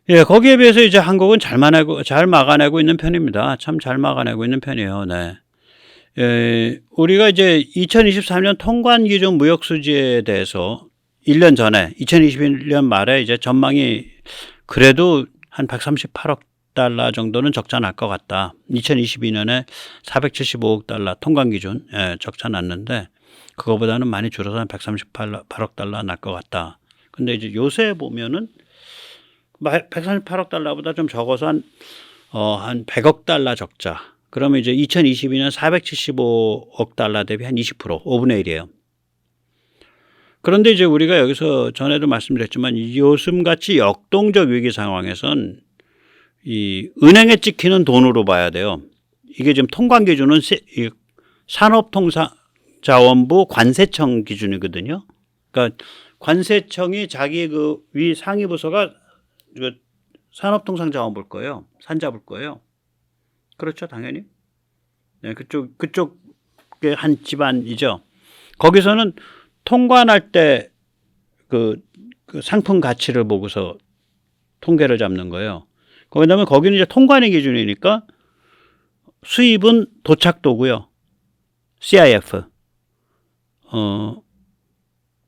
예, 거기에 비해서 이제 한국은 잘 막아내고 있는 편입니다. 참 잘 막아내고 있는 편이에요. 네. 예, 우리가 이제 2023년 통관 기준 무역 수지에 대해서 1년 전에 2021년 말에 이제 전망이 그래도 한 138억 달러 정도는 적자 날 것 같다. 2022년에 475억 달러 통관 기준 적자 났는데 그거보다는 많이 줄어서 한 138억 달러 날 것 같다. 근데 이제 요새 보면은 138억 달러보다 좀 적어서 한 100억 달러 적자. 그러면 이제 2022년 475억 달러 대비 한 20%, 5분의 1이에요. 그런데 이제 우리가 여기서 전에도 말씀드렸지만 요즘같이 역동적 위기 상황에선 이 은행에 찍히는 돈으로 봐야 돼요. 이게 지금 통관 기준은 산업통상자원부 관세청 기준이거든요. 그러니까 관세청이 자기 그 위 상위 부서가 산업통상자원 볼 거예요. 산자 볼 거예요. 그렇죠, 당연히. 네, 그쪽의 한 집안이죠. 거기서는 통관할 때 그 상품 가치를 보고서 통계를 잡는 거예요. 그다음에 거기는 이제 통관의 기준이니까 수입은 도착도고요. CIF.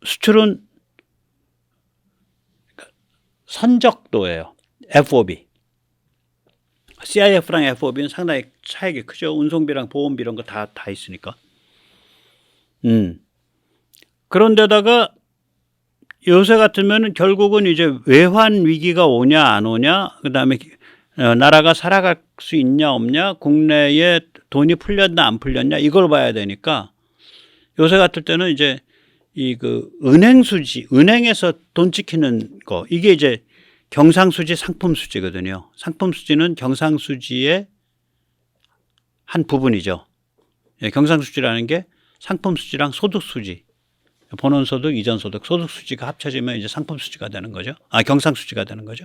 수출은 선적도예요. FOB. CIF랑 FOB는 상당히 차이가 크죠. 운송비랑 보험비 이런 거 다 있으니까. 그런데다가 요새 같으면 결국은 이제 외환 위기가 오냐 안 오냐, 그다음에 나라가 살아갈 수 있냐 없냐, 국내에 돈이 풀렸나 안 풀렸냐 이걸 봐야 되니까 요새 같을 때는 이제 은행 수지, 은행에서 돈 찍히는 거, 이게 이제 경상수지, 상품수지거든요. 상품수지는 경상수지의 한 부분이죠. 예, 경상수지라는 게 상품수지랑 소득수지, 본원소득, 이전소득, 소득수지가 합쳐지면 이제 상품수지가 되는 거죠. 경상수지가 되는 거죠.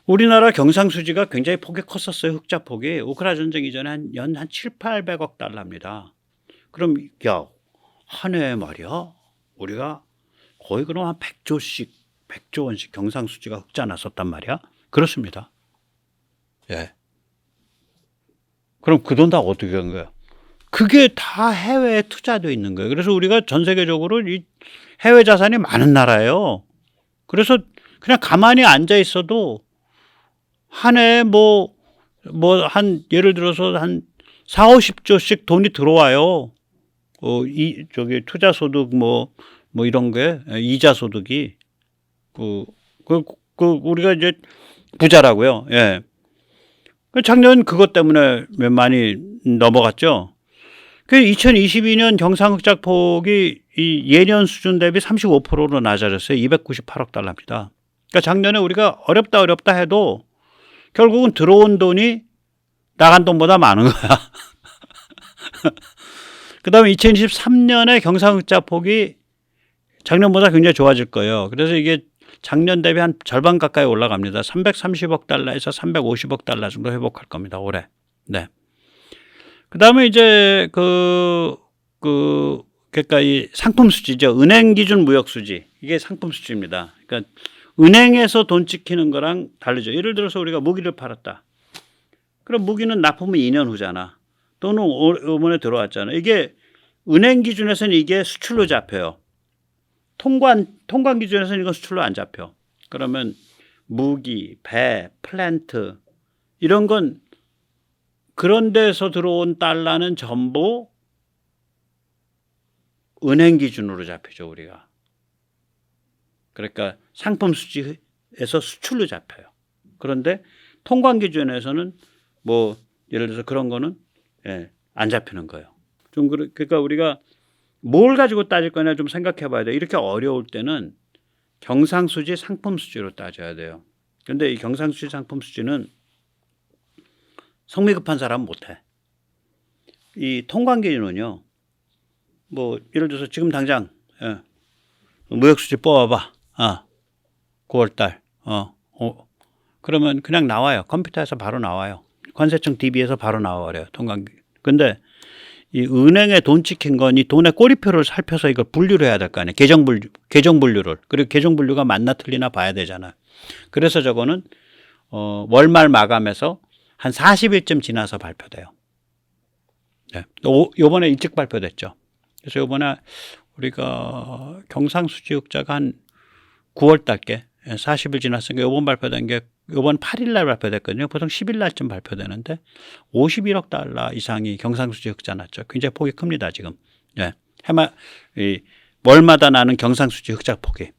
우리나라 경상수지가 굉장히 폭이 컸었어요. 흑자폭이. 우크라 전쟁 이전에 한 7, 800억 달러입니다. 그럼 한 해에 말이야 우리가 거의 그럼 한 100조 원씩 경상수지가 흑자 났었단 말이야. 그렇습니다. 예. 그럼 그 돈 다 어떻게 한 거야? 그게 다 해외에 투자되어 있는 거예요. 그래서 우리가 전 세계적으로 이 해외 자산이 많은 나라예요. 그래서 그냥 가만히 앉아 있어도 한 해에 예를 들어서 한 4, 50조씩 돈이 들어와요. 투자 소득 이런 게, 이자 소득이. 우리가 이제 부자라고요. 예. 작년 그것 때문에 많이 넘어갔죠. 2022년 경상흑자폭이 이 예년 수준 대비 35%로 낮아졌어요. 298억 달러입니다. 그러니까 작년에 우리가 어렵다 해도 결국은 들어온 돈이 나간 돈보다 많은 거야. 그 다음에 2023년에 경상흑자폭이 작년보다 굉장히 좋아질 거예요. 그래서 이게 작년 대비 한 절반 가까이 올라갑니다. 330억 달러에서 350억 달러 정도 회복할 겁니다. 올해. 네. 그 다음에 이제 그러니까 이 상품 수지죠. 은행 기준 무역 수지. 이게 상품 수지입니다. 그러니까 은행에서 돈 찍히는 거랑 다르죠. 예를 들어서 우리가 무기를 팔았다. 그럼 무기는 납품은 2년 후잖아. 또는 이번에 들어왔잖아. 이게 은행 기준에서는 이게 수출로 잡혀요. 통관 기준에서는 이건 수출로 안 잡혀. 그러면 무기, 배, 플랜트 이런 건 그런 데서 들어온 달러는 전부 은행 기준으로 잡히죠, 우리가. 그러니까 상품 수지에서 수출로 잡혀요. 그런데 통관 기준에서는 예를 들어서 그런 거는 안 잡히는 거예요. 그러니까 우리가 뭘 가지고 따질 거냐 좀 생각해 봐야 돼요. 이렇게 어려울 때는 경상수지, 상품수지로 따져야 돼요. 그런데 이 경상수지, 상품수지는 성미 급한 사람은 못해. 이 통관기준은요, 예를 들어서 지금 당장, 무역수지 뽑아봐. 9월달. 그러면 그냥 나와요. 컴퓨터에서 바로 나와요. 관세청 DB에서 바로 나와버려요. 통관기. 근데 이 은행에 돈 찍힌 건 이 돈의 꼬리표를 살펴서 이걸 분류를 해야 될 거 아니에요. 계정 분류를. 그리고 계정 분류가 맞나 틀리나 봐야 되잖아요. 그래서 저거는 월말 마감해서 한 40일쯤 지나서 발표돼요. 네. 요번에 일찍 발표됐죠. 그래서 요번에 우리가 경상수지 흑자가 한 9월 달께 40일 지났으니까 요번 발표된 게 요번 8일 날 발표됐거든요. 보통 10일 날쯤 발표되는데 51억 달러 이상이 경상수지 흑자 났죠. 굉장히 폭이 큽니다, 지금. 예. 월마다 나는 경상수지 흑자 폭이.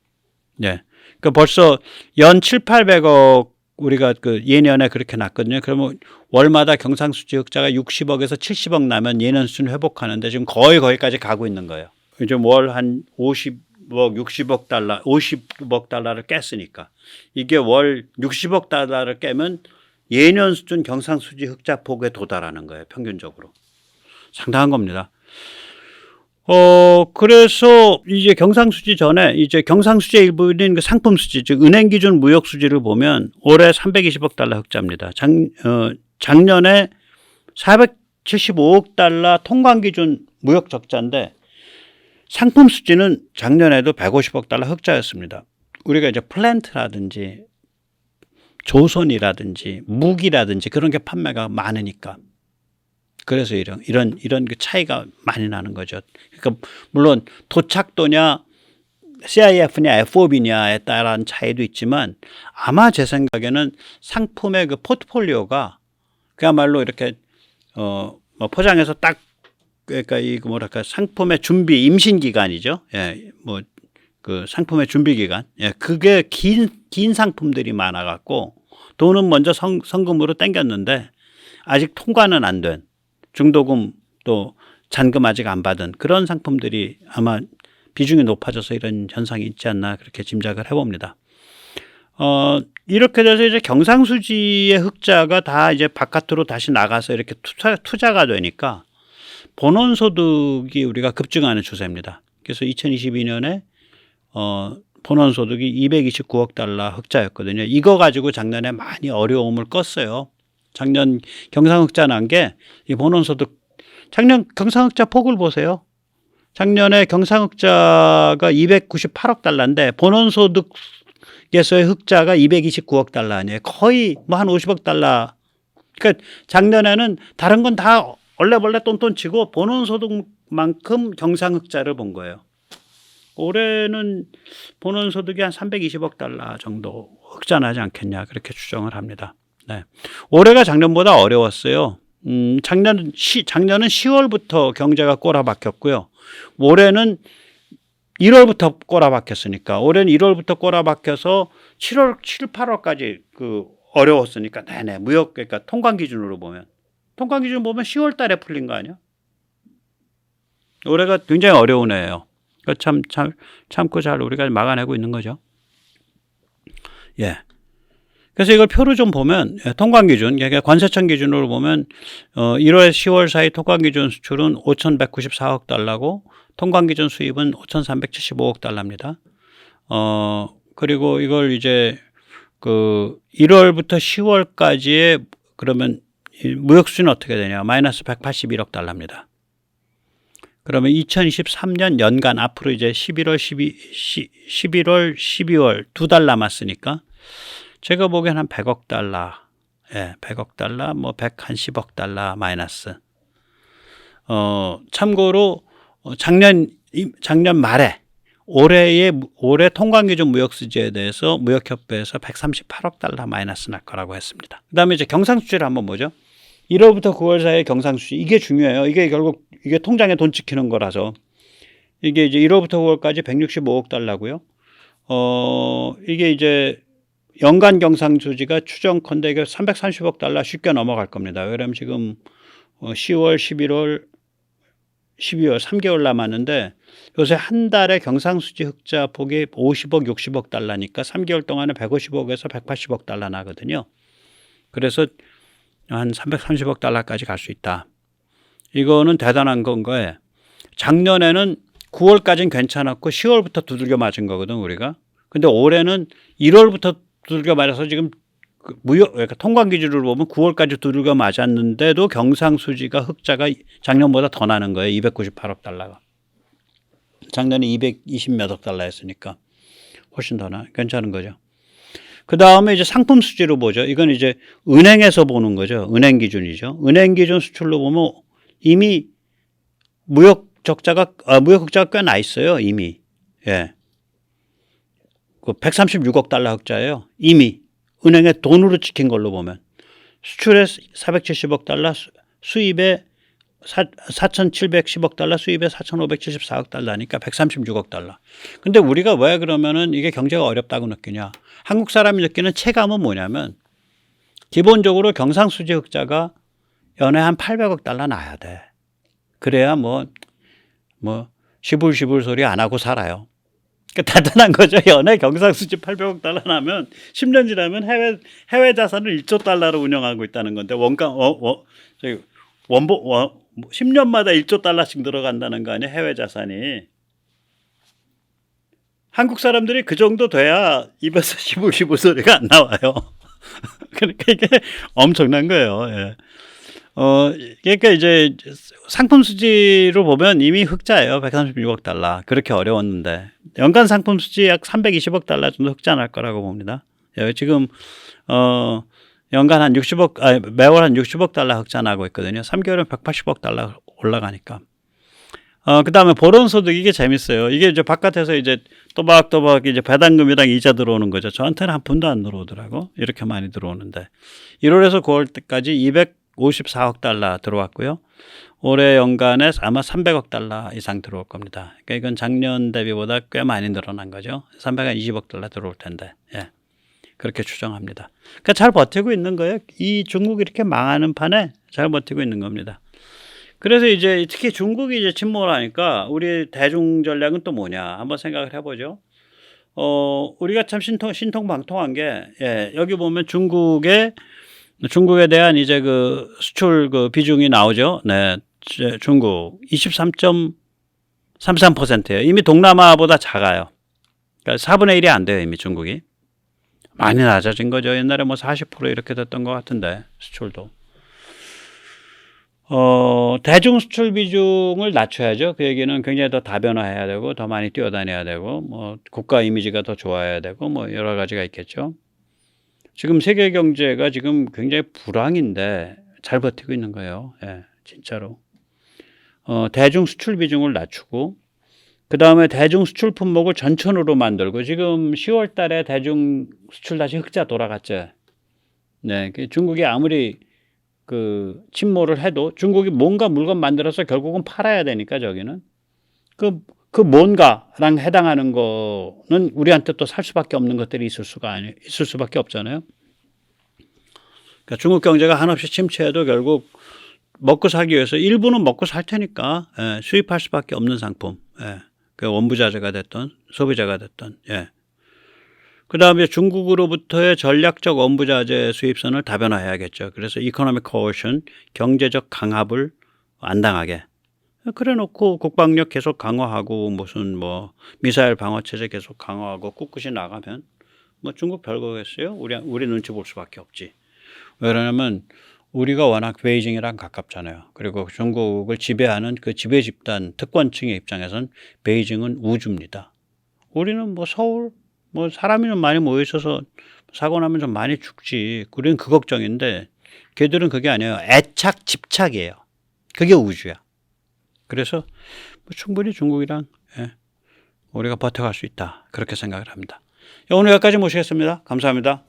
예. 그 벌써 연 7, 800억 우리가 그 예년에 그렇게 났거든요. 그러면 월마다 경상수지 흑자가 60억에서 70억 나면 예년 수준 회복하는데 지금 거기까지 가고 있는 거예요. 지금 월 한 50억, 60억 달러, 50억 달러를 깼으니까 이게 월 60억 달러를 깨면 예년 수준 경상수지 흑자 폭에 도달하는 거예요. 평균적으로. 상당한 겁니다. 그래서 이제 경상수지 전에 이제 경상수지의 일부인 그 상품수지, 즉 은행 기준 무역 수지를 보면 올해 320억 달러 흑자입니다. 작년에 475억 달러 통관 기준 무역 적자인데 상품 수지는 작년에도 150억 달러 흑자였습니다. 우리가 이제 플랜트라든지 조선이라든지 무기라든지 그런 게 판매가 많으니까. 그래서 이런 그 차이가 많이 나는 거죠. 그러니까 물론 도착도냐 CIF냐 FOB냐에 따른 차이도 있지만 아마 제 생각에는 상품의 그 포트폴리오가 그야말로 이렇게 뭐 포장해서 딱 그러니까 이 뭐랄까 상품의 준비 임신 기간이죠. 예, 뭐 그 상품의 준비 기간. 예, 그게 긴 상품들이 많아 갖고 돈은 먼저 성금으로 땡겼는데 아직 통과는 안 된 중도금 또 잔금 아직 안 받은 그런 상품들이 아마 비중이 높아져서 이런 현상이 있지 않나 그렇게 짐작을 해봅니다. 이렇게 돼서 이제 경상수지의 흑자가 다 이제 바깥으로 다시 나가서 이렇게 투자가 되니까 본원소득이 우리가 급증하는 추세입니다. 그래서 2022년에 본원소득이 229억 달러 흑자였거든요. 이거 가지고 작년에 많이 어려움을 껐어요. 작년 경상흑자 난 게 이 본원소득 작년 경상흑자 폭을 보세요. 작년에 경상흑자가 298억 달러인데 본원소득에서의 흑자가 229억 달러 아니에요. 거의 뭐 한 50억 달러. 그러니까 작년에는 다른 건 다 얼레벌레 똔똔 치고 본원소득만큼 경상흑자를 본 거예요. 올해는 본원소득이 한 320억 달러 정도 흑자 나지 않겠냐 그렇게 추정을 합니다. 네. 올해가 작년보다 어려웠어요. 작년은 10월부터 경제가 꼬라박혔고요. 올해는 1월부터 꼬라박혔으니까 올해는 1월부터 꼬라박혀서 7월, 7, 8월까지 그 어려웠으니까 네네 무역 그러니까 통관 기준으로 보면 10월 달에 풀린 거 아니야? 올해가 굉장히 어려운 해예요. 참고 잘 우리가 막아내고 있는 거죠. 예. 그래서 이걸 표로 좀 보면 통관 기준, 그러니까 관세청 기준으로 보면 1월 10월 사이 통관 기준 수출은 5,194억 달러고 통관 기준 수입은 5,375억 달러입니다. 그리고 이걸 이제 그 1월부터 10월까지의 그러면 무역 수준은 어떻게 되냐? 마이너스 181억 달러입니다. 그러면 2023년 연간 앞으로 이제 11월, 12월 2달 남았으니까 제가 보기엔 한 100억 달러, 예, 100억 달러, 뭐 110억 달러 마이너스. 참고로 작년 말에 올해 통관 기준 무역 수지에 대해서 무역협회에서 138억 달러 마이너스 날 거라고 했습니다. 그다음에 이제 경상수지를 한번 보죠. 1월부터 9월 사이의 경상수지 이게 중요해요. 이게 결국 이게 통장에 돈 찍히는 거라서 이게 이제 1월부터 9월까지 165억 달러고요. 이게 이제 연간 경상수지가 추정컨대 이게 330억 달러 쉽게 넘어갈 겁니다. 왜냐하면 지금 10월, 11월, 12월 3개월 남았는데 요새 한 달에 경상수지 흑자 폭이 50억, 60억 달러니까 3개월 동안에 150억에서 180억 달러 나거든요. 그래서 한 330억 달러까지 갈 수 있다. 이거는 대단한 건 거예요. 작년에는 9월까지는 괜찮았고 10월부터 두들겨 맞은 거거든 우리가. 근데 올해는 1월부터 두들겨 맞아서 지금 그러니까 통관 기준으로 보면 9월까지 두들겨 맞았는데도 경상수지가 흑자가 작년보다 더 나는 거예요. 298억 달러가. 작년에 220몇 억 달러였으니까 훨씬 더 괜찮은 거죠. 그 다음에 이제 상품 수지로 보죠. 이건 이제 은행에서 보는 거죠. 은행 기준이죠. 은행 기준 수출로 보면 이미 무역 적자가 꽤 나 있어요. 이미. 예. 그 136억 달러 흑자예요. 이미 은행에 돈으로 찍힌 걸로 보면 수출에 470억 달러, 수입에 4,710억 달러, 수입에 4,574억 달러니까 136억 달러. 근데 우리가 왜 그러면은 이게 경제가 어렵다고 느끼냐? 한국 사람이 느끼는 체감은 뭐냐면 기본적으로 경상수지 흑자가 연에 한 800억 달러 나야 돼. 그래야 뭐 시불시불 소리 안 하고 살아요. 그러니까 대단한 거죠. 연에 경상수지 800억 달러 나면 10년 지나면 해외 자산을 1조 달러로 운영하고 있다는 건데 저기 10년마다 1조 달러씩 들어간다는 거 아니에요. 해외 자산이. 한국 사람들이 그 정도 돼야 입에서 시불시불 소리가 안 나와요. 그러니까 이게 엄청난 거예요. 예. 그러니까 이제 상품 수지로 보면 이미 흑자예요. 136억 달러. 그렇게 어려웠는데 연간 상품 수지 약 320억 달러 정도 흑자 날 거라고 봅니다. 지금 연간 한 60억, 매월 한 60억 달러 흑자 나고 있거든요. 3개월은 180억 달러 올라가니까. 그 다음에 보론소득 이게 재밌어요. 이게 이제 바깥에서 이제 또박또박 이제 배당금이랑 이자 들어오는 거죠. 저한테는 한 푼도 안 들어오더라고. 이렇게 많이 들어오는데. 1월에서 9월 때까지 254억 달러 들어왔고요. 올해 연간에 아마 300억 달러 이상 들어올 겁니다. 그러니까 이건 작년 대비보다 꽤 많이 늘어난 거죠. 320억 달러 들어올 텐데. 예. 그렇게 추정합니다. 그러니까 잘 버티고 있는 거예요. 이 중국이 이렇게 망하는 판에 잘 버티고 있는 겁니다. 그래서 이제 특히 중국이 이제 침몰하니까 우리 대중 전략은 또 뭐냐 한번 생각을 해보죠. 우리가 참 신통방통한 게 여기 보면 중국에 대한 이제 그 수출 그 비중이 나오죠. 네, 중국 23.33%예요. 이미 동남아보다 작아요. 그러니까 4분의 1이 안 돼요. 이미 중국이. 많이 낮아진 거죠. 옛날에 뭐 40% 이렇게 됐던 것 같은데 수출도. 대중 수출 비중을 낮춰야죠. 그 얘기는 굉장히 더 다변화해야 되고 더 많이 뛰어다녀야 되고 뭐 국가 이미지가 더 좋아야 되고 뭐 여러 가지가 있겠죠. 지금 세계 경제가 지금 굉장히 불황인데 잘 버티고 있는 거예요. 예, 진짜로. 대중 수출 비중을 낮추고 그 다음에 대중 수출 품목을 전천후로 만들고 지금 10월 달에 대중 수출 다시 흑자 돌아갔죠. 네, 중국이 아무리 그 침몰을 해도 중국이 뭔가 물건 만들어서 결국은 팔아야 되니까 저기는 그 뭔가랑 해당하는 거는 우리한테 또 살 수밖에 없는 것들이 있을 수밖에 없잖아요. 그러니까 중국 경제가 한없이 침체해도 결국 먹고 살기 위해서 일부는 먹고 살 테니까 수입할 수밖에 없는 상품. 그 원부자재가 됐던 소비자가 됐던. 그 다음에 중국으로부터의 전략적 원부자재 수입선을 다변화해야겠죠. 그래서 이코노믹 코어션, 경제적 강압을 안 당하게. 그래 놓고 국방력 계속 강화하고 무슨 뭐 미사일 방어체제 계속 강화하고 꿋꿋이 나가면 뭐 중국 별거겠어요? 우리 눈치 볼 수밖에 없지. 왜냐하면 우리가 워낙 베이징이랑 가깝잖아요. 그리고 중국을 지배하는 그 지배 집단 특권층의 입장에선 베이징은 우주입니다. 우리는 뭐 서울 뭐 사람이 좀 많이 모여 있어서 사고 나면 좀 많이 죽지. 우리는 그 걱정인데 걔들은 그게 아니에요. 애착 집착이에요. 그게 우주야. 그래서 뭐 충분히 중국이랑 우리가 버텨갈 수 있다. 그렇게 생각을 합니다. 오늘 여기까지 모시겠습니다. 감사합니다.